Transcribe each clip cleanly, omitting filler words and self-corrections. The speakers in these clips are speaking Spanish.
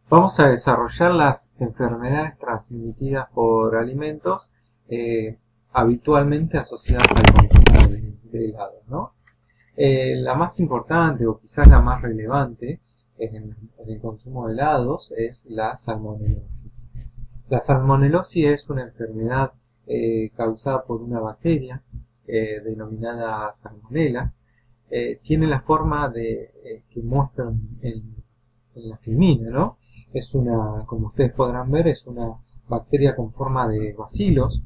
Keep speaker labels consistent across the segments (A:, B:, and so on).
A: Vamos a desarrollar las enfermedades transmitidas por alimentos habitualmente asociadas al consumo de helado, ¿no? La más importante o quizás la más relevante en el consumo de helados es la salmonelosis. La salmonelosis es una enfermedad causada por una bacteria denominada salmonella. Tiene la forma que muestran en la filmina, ¿no? Es una, como ustedes podrán ver, es una bacteria con forma de bacilos.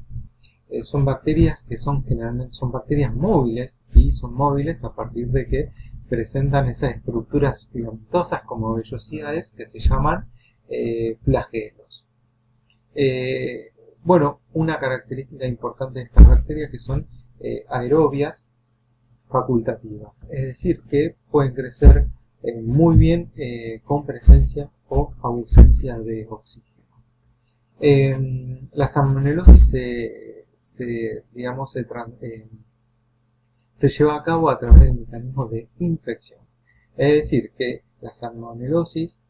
A: Son bacterias que son generalmente son bacterias móviles y son móviles a partir de que presentan esas estructuras filamentosas como vellosidades que se llaman flagelos. Bueno, una característica importante de estas bacterias que son aerobias facultativas, es decir, que pueden crecer muy bien con presencia o ausencia de oxígeno. La salmonelosis digamos, se lleva a cabo a través del mecanismo de infección. Es decir, que la salmonelosis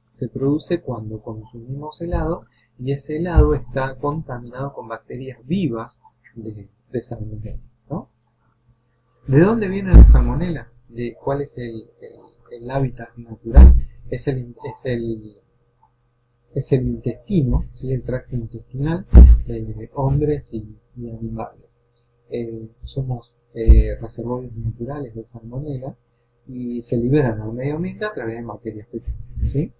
A: se produce cuando consumimos helado y ese helado está contaminado con bacterias vivas de salmonella, ¿no? ¿De dónde viene la salmonela? ¿De cuál es el hábitat natural? Es el intestino, ¿sí? El tracto intestinal de hombres y animales. Somos reservorios naturales de salmonela y se liberan al medio ambiente a través de materias fecales, ¿sí?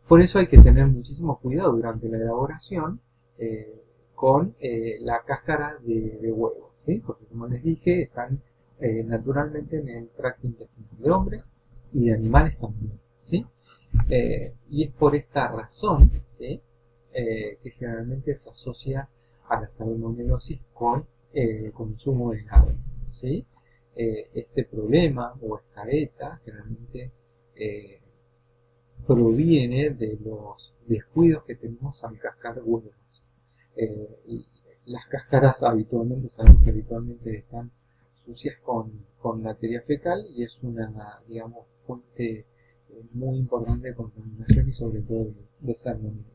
A: Por eso hay que tener muchísimo cuidado durante la elaboración con la cáscara de huevos, ¿sí? Porque como les dije, están naturalmente en el tracto intestinal de hombres y de animales también, ¿sí? Y es por esta razón, ¿sí? Que generalmente se asocia a la salmonelosis con el consumo de helado, ¿sí? Este problema o esta ETA generalmente eh, proviene de los descuidos que tenemos al cascar huevos. Y las cáscaras habitualmente, sabemos que habitualmente están sucias con materia fecal y es una, digamos, fuente muy importante de contaminación y sobre todo de salmonelas.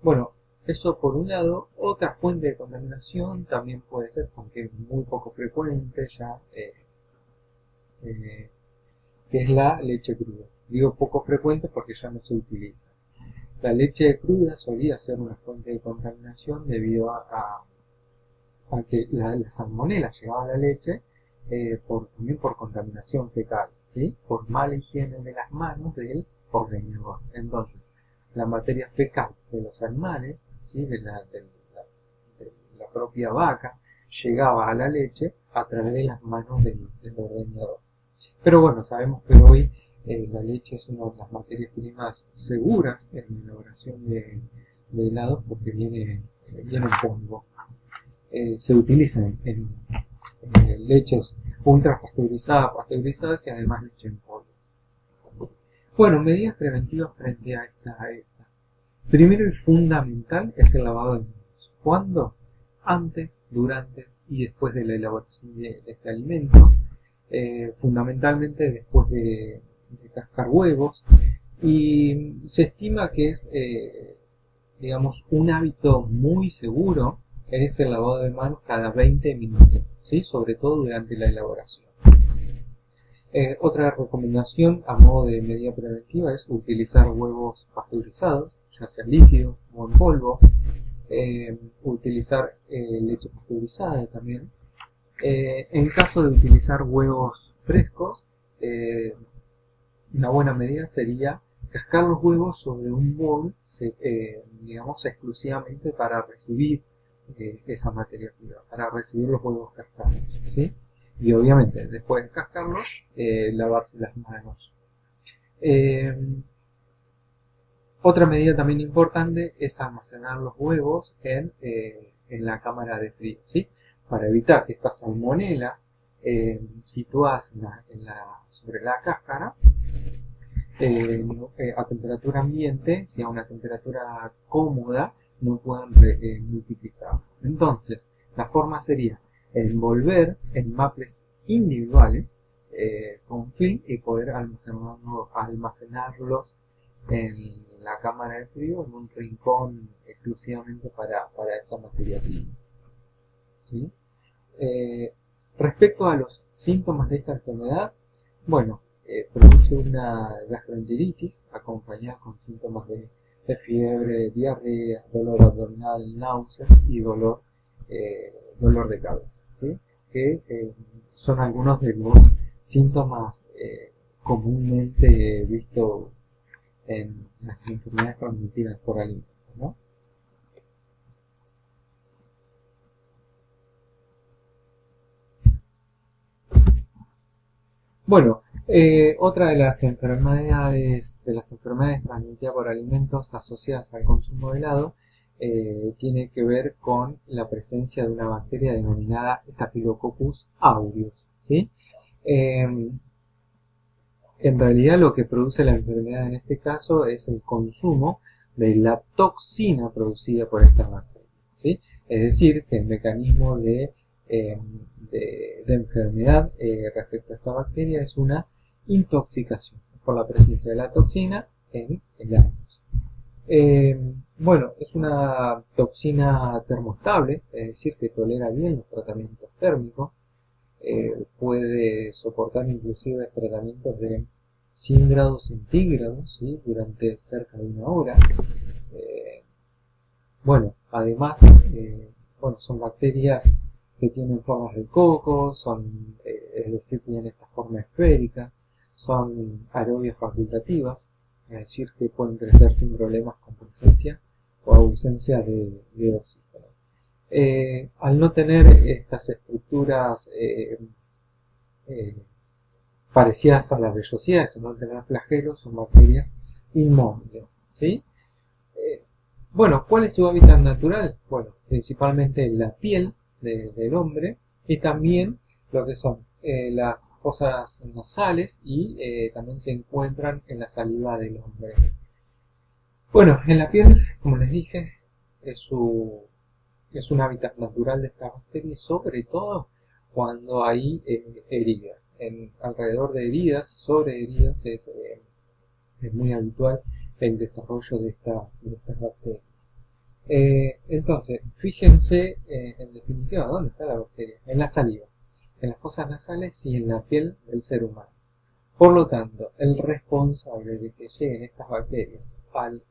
A: Bueno, eso por un lado. Otra fuente de contaminación también puede ser, aunque es muy poco frecuente ya, eh, que es la leche cruda. Digo poco frecuente porque ya no se utiliza. La leche cruda solía ser una fuente de contaminación debido a que la salmonela llegaba a la leche también por contaminación fecal, ¿sí? Por mala higiene de las manos del ordeñador. Entonces, la materia fecal de los animales, ¿sí? De la propia vaca, llegaba a la leche a través de las manos del ordeñador. Pero bueno, sabemos que hoy la leche es una de las materias primas seguras en la elaboración de helados porque viene en polvo. Se utiliza en leches ultra pasteurizadas y además leche en polvo. Bueno, medidas preventivas frente a esta. Primero y fundamental es el lavado de manos. ¿Cuándo? Antes, durante y después de la elaboración de este alimento. Fundamentalmente después de cascar huevos. Y se estima que es, digamos, un hábito muy seguro es el lavado de manos cada 20 minutos, ¿sí? Sobre todo durante la elaboración. Otra recomendación a modo de medida preventiva es utilizar huevos pasteurizados, ya sea líquidos o en polvo, utilizar leche pasteurizada también. En caso de utilizar huevos frescos, una buena medida sería cascar los huevos sobre un bol, digamos, exclusivamente para recibir esa materia prima, para recibir los huevos cascados, ¿sí? Y obviamente, después de cascarlos, lavarse las manos. Eh, Otra medida también importante es almacenar los huevos en la cámara de frío, ¿sí? Para evitar que estas salmonelas situadas sobre la cáscara a temperatura ambiente, si a una temperatura cómoda, no puedan multiplicar. Entonces, la forma sería envolver en maples individuales con film y poder almacenarlos en la cámara de frío en un rincón exclusivamente para esa materia prima. ¿Sí? Respecto a los síntomas de esta enfermedad, bueno, produce una gastroenteritis acompañada con síntomas de fiebre, diarrea, dolor abdominal, náuseas y dolor de cabeza, ¿sí? Que son algunos de los síntomas comúnmente vistos en las enfermedades transmitidas por alimentos, ¿no? Bueno, otra de las enfermedades transmitidas por alimentos asociadas al consumo de helado tiene que ver con la presencia de una bacteria denominada Staphylococcus aureus, ¿sí? En realidad lo que produce la enfermedad en este caso es el consumo de la toxina producida por esta bacteria, ¿sí? Es decir, que el mecanismo de enfermedad respecto a esta bacteria es una intoxicación por la presencia de la toxina en el anus. Bueno, es una toxina termostable, es decir, que tolera bien los tratamientos térmicos, puede soportar inclusive tratamientos de 100 grados centígrados, ¿sí? Durante cerca de una hora. Bueno, además, bueno, son bacterias que tienen formas de coco, es decir, tienen esta forma esférica, son aerobias facultativas, es decir, que pueden crecer sin problemas con presencia o ausencia de oxígeno. Al no tener estas estructuras parecidas a las vellosidades, al no tener flagelos, son bacterias inmóviles, ¿sí? Bueno, ¿cuál es su hábitat natural? Bueno, principalmente la piel del hombre y también lo que son las fosas nasales y también se encuentran en la saliva del hombre. Bueno, en la piel, como les dije, es un hábitat natural de esta bacteria, sobre todo cuando hay heridas. Alrededor de heridas, sobre heridas, es muy habitual el desarrollo de estas bacterias. Entonces, fíjense en definitiva dónde está la bacteria, en la saliva, en las fosas nasales y en la piel del ser humano. Por lo tanto, el responsable de que lleguen estas bacterias al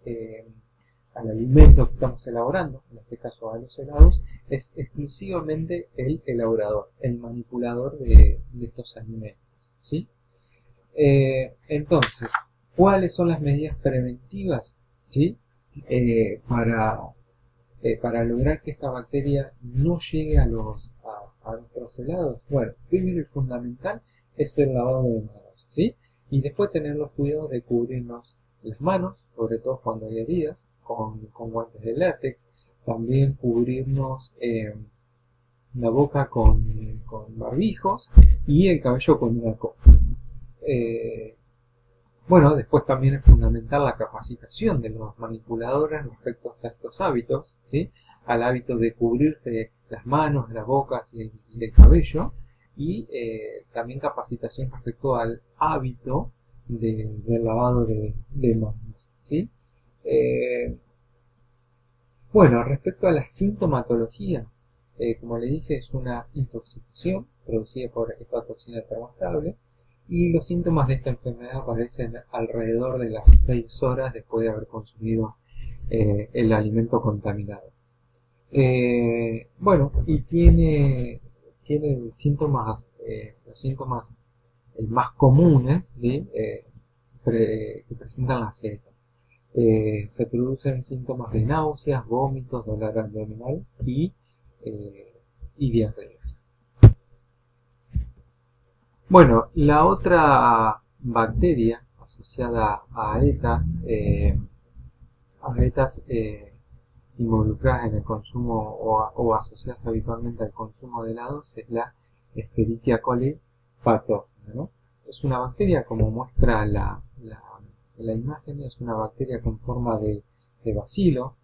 A: alimento que estamos elaborando, en este caso a los helados, es exclusivamente el elaborador, el manipulador de estos alimentos, ¿sí? Entonces, ¿cuáles son las medidas preventivas, ¿sí? Para lograr que esta bacteria no llegue a nuestros helados? Bueno, primero y fundamental es el lavado de manos, ¿sí? Y después tener los cuidados de cubrirnos las manos, sobre todo cuando hay heridas, con guantes de látex, también cubrirnos la boca con barbijos y el cabello con una copa. Bueno, después también es fundamental la capacitación de los manipuladores respecto a estos hábitos, ¿sí? Al hábito de cubrirse las manos, las bocas y el cabello, y también capacitación respecto al hábito del lavado de manos, ¿sí? Bueno, respecto a la sintomatología, como le dije, es una intoxicación producida por esta toxina termostable, y los síntomas de esta enfermedad aparecen alrededor de las 6 horas después de haber consumido el alimento contaminado. Bueno, y tiene síntomas, los síntomas más comunes, ¿sí? Que presentan las setas. Se producen síntomas de náuseas, vómitos, dolor abdominal y diarreas. Bueno, la otra bacteria asociada a aletas involucradas en el consumo o asociadas habitualmente al consumo de helados es la Escherichia coli patógena, ¿no? Es una bacteria, como muestra la imagen, es una bacteria con forma de bacilo,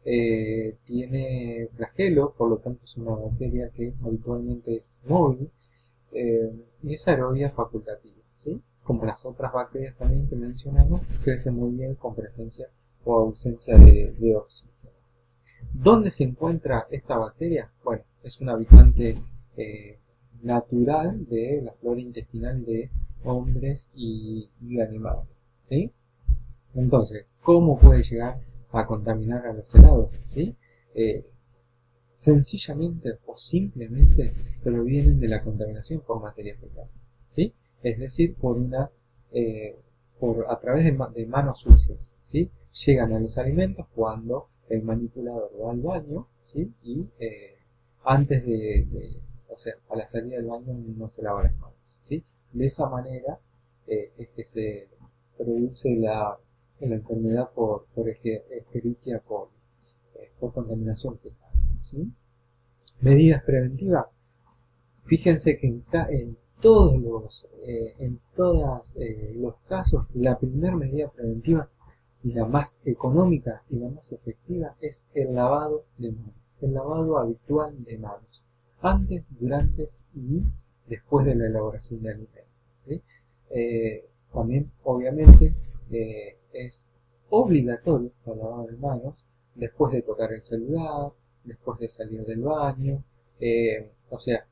A: tiene flagelo, por lo tanto es una bacteria que habitualmente es móvil, y esa aerobia facultativa, ¿sí? Como las otras bacterias también que mencionamos, crece muy bien con presencia o ausencia de oxígeno. ¿Dónde se encuentra esta bacteria? Bueno, es un habitante natural de la flora intestinal de hombres y animales, ¿sí? Entonces, ¿cómo puede llegar a contaminar a los helados? ¿Sí? Eh, Sencillamente o simplemente provienen de la contaminación por materia fecal, ¿sí? Es decir, a través de manos sucias, ¿sí? Llegan a los alimentos cuando el manipulador va al baño, ¿sí? Y antes o sea, a la salida del baño no se lava las manos, ¿sí? De esa manera es que se produce la enfermedad por Escherichia coli, por contaminación fecal, ¿sí? Medidas preventivas. Fíjense que en todos los casos, la primera medida preventiva y la más económica y la más efectiva es el lavado de manos, el lavado habitual de manos, antes, durante y después de la elaboración de alimentos, ¿sí? También, obviamente, es obligatorio el lavado de manos después de tocar el celular, después de salir del baño, o sea,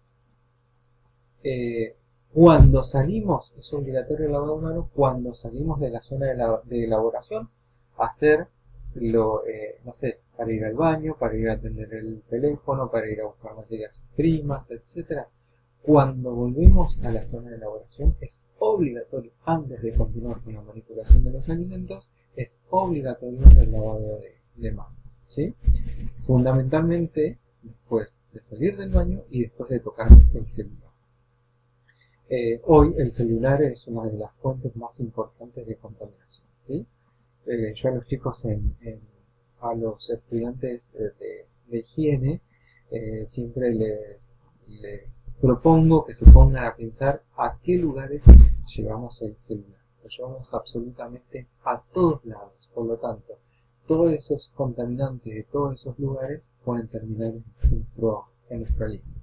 A: cuando salimos, es obligatorio el lavado de manos cuando salimos de la zona de elaboración, hacer no sé, para ir al baño, para ir a atender el teléfono, para ir a buscar materias primas, etcétera. Cuando volvemos a la zona de elaboración, es obligatorio, antes de continuar con la manipulación de los alimentos, es obligatorio el lavado de manos, ¿sí? Fundamentalmente después de salir del baño y después de tocar el celular. Hoy el celular es una de las fuentes más importantes de contaminación, ¿sí? Yo a los chicos, a los estudiantes de higiene, siempre les propongo que se pongan a pensar a qué lugares llevamos el celular. Lo llevamos absolutamente a todos lados, por lo tanto, todos esos contaminantes de todos esos lugares pueden terminar en nuestro alimento.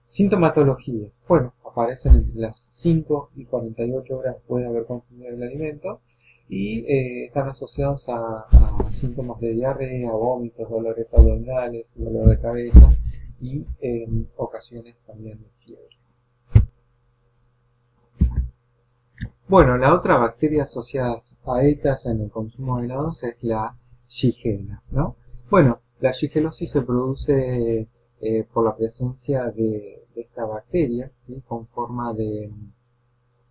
A: Sintomatología. Bueno, aparecen entre las 5 y 48 horas después de haber consumido el alimento y están asociados a síntomas de diarrea, vómitos, dolores abdominales, dolor de cabeza y en ocasiones también de fiebre. Bueno, la otra bacteria asociada a estas en el consumo de helados es la Shigella, ¿no? Bueno, la shigelosis se produce por la presencia de esta bacteria, ¿sí? Con forma de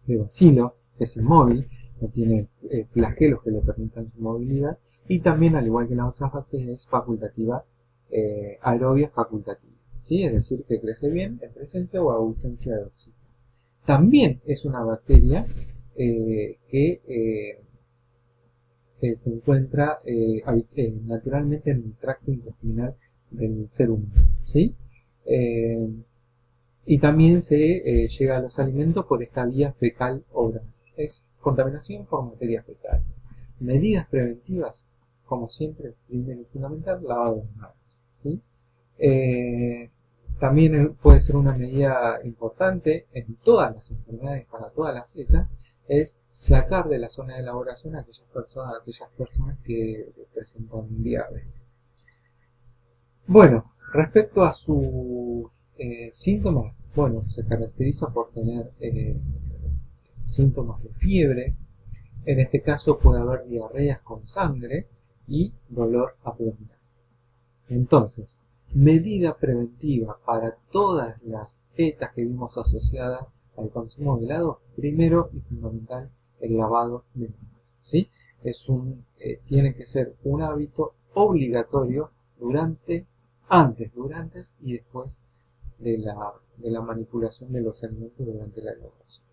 A: bacilo, que es inmóvil, no tiene flagelos que le permitan su movilidad, y también, al igual que las otras bacterias, es facultativa, aerobia facultativa, ¿sí? Es decir, que crece bien en presencia o ausencia de oxígeno. También es una bacteria que se encuentra naturalmente en el tracto intestinal del ser humano, ¿sí? Y también se llega a los alimentos por esta vía fecal oral. Es contaminación por materia fecal. Medidas preventivas, como siempre, primero y fundamental, lavado de manos, ¿sí? También puede ser una medida importante en todas las enfermedades, para todas las cepas, es sacar de la zona de elaboración a aquellas personas que presentan diabetes. Bueno, respecto a sus síntomas, bueno, se caracteriza por tener síntomas de fiebre. En este caso puede haber diarreas con sangre y dolor abdominal. Entonces, medida preventiva para todas las ETAs que vimos asociadas al consumo de helado, primero y fundamental, el lavado de manos, ¿sí? Tiene que ser un hábito obligatorio antes, durante y después de la manipulación de los alimentos durante la elaboración.